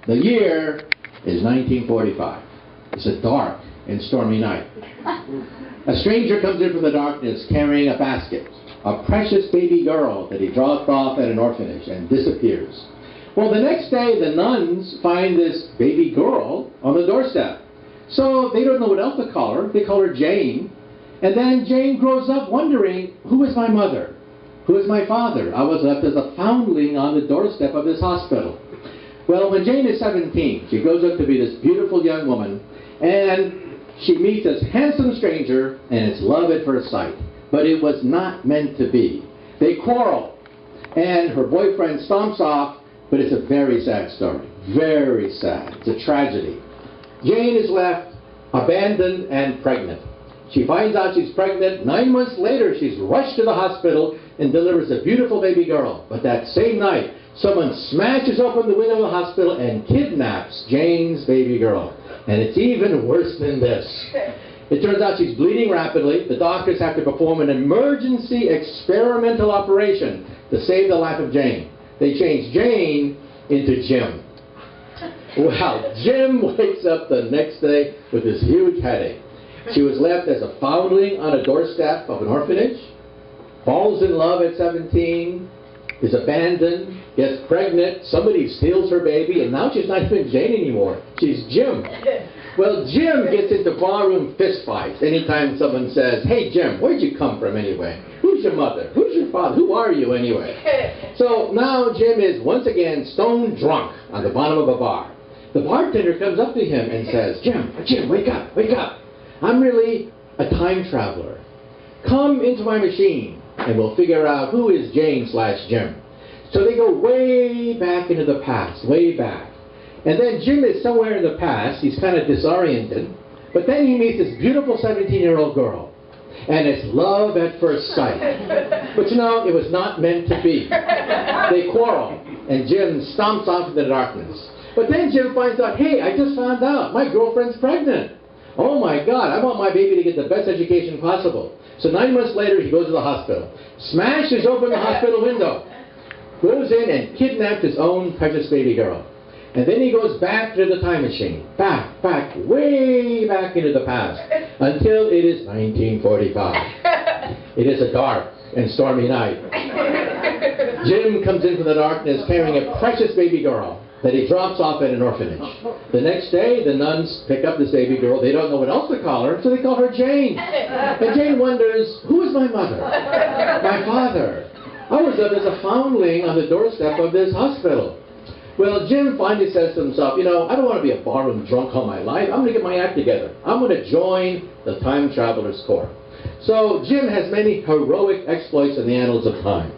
The year is 1945. It's a dark and stormy night. A stranger comes in from the darkness carrying a basket, a precious baby girl that he dropped off at an orphanage and disappears. Well, the next day, the nuns find this baby girl on the doorstep. So they don't know what else to call her. They call her Jane. And then Jane grows up wondering, who is my mother? Who is my father? I was left as a foundling on the doorstep of this hospital. Well, when Jane is 17, she grows up to be this beautiful young woman, and she meets this handsome stranger, and it's love at first sight. But it was not meant to be. They quarrel, and her boyfriend stomps off, but it's a very sad story. Very sad. It's a tragedy. Jane is left abandoned and pregnant. She finds out she's pregnant. 9 months later, she's rushed to the hospital and delivers a beautiful baby girl. But that same night, someone smashes open the window of the hospital and kidnaps Jane's baby girl. And it's even worse than this. It turns out she's bleeding rapidly. The doctors have to perform an emergency experimental operation to save the life of Jane. They change Jane into Jim. Well, Jim wakes up the next day with this huge headache. She was left as a foundling on a doorstep of an orphanage, falls in love at 17, is abandoned, gets pregnant, somebody steals her baby, and now she's not even Jane anymore. She's Jim. Well, Jim gets into barroom fistfights anytime someone says, "Hey, Jim, where'd you come from anyway? Who's your mother? Who's your father? Who are you anyway?" So now Jim is once again stone drunk on the bottom of a bar. The bartender comes up to him and says, Jim, wake up, wake up. I'm really a time traveler. Come into my machine and we'll figure out who is Jane/Jim. So they go way back into the past, way back. And then Jim is somewhere in the past. He's kind of disoriented. But then he meets this beautiful 17-year-old girl. And it's love at first sight. But you know, it was not meant to be. They quarrel. And Jim stomps off into the darkness. But then Jim finds out, hey, I just found out. My girlfriend's pregnant. Oh my God, I want my baby to get the best education possible. So 9 months later, he goes to the hospital. Smashes open the hospital window. Goes in and kidnaps his own precious baby girl. And then he goes back to the time machine. Back, way back into the past. Until it is 1945. It is a dark and stormy night. Jim comes into the darkness carrying a precious baby girl that he drops off at an orphanage. The next day, the nuns pick up this baby girl. They don't know what else to call her, so they call her Jane. And Jane wonders, who is my mother? My father? I was up as a foundling on the doorstep of this hospital. Well, Jim finally says to himself, you know, I don't want to be a barroom drunk all my life. I'm going to get my act together. I'm going to join the Time Traveler's Corps. So Jim has many heroic exploits in the annals of time.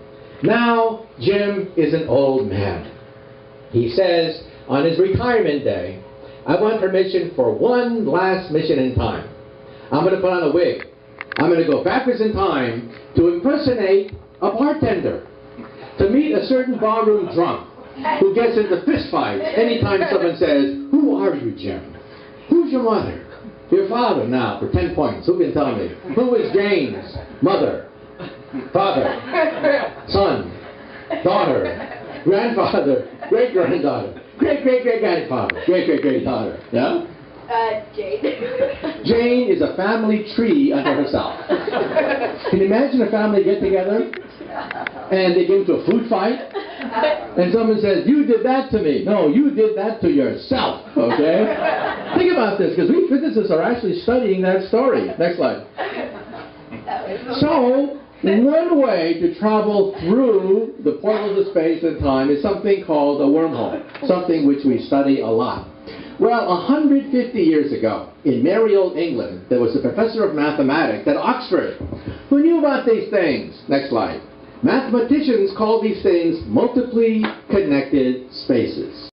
Now, Jim is an old man. He says, on his retirement day, I want permission for one last mission in time. I'm going to put on a wig. I'm going to go backwards in time to impersonate a bartender, to meet a certain barroom drunk who gets into fistfights anytime someone says, who are you, Jim? Who's your mother? Your father. Now, for 10 points, who can tell me? Who is Jane's mother, father, son, daughter, grandfather, great-granddaughter, great-great-great-grandfather, great-great-great-daughter? Yeah? Jane. Jane is a family tree unto herself. Can you imagine a family get together and they get into a food fight and someone says, you did that to me. No, you did that to yourself, okay? Think about this, because we physicists are actually studying that story. Next slide. So, one way to travel through the portals of space and time is something called a wormhole, something which we study a lot. Well, 150 years ago, in merry old England, there was a professor of mathematics at Oxford who knew about these things. Next slide. Mathematicians call these things multiply connected spaces.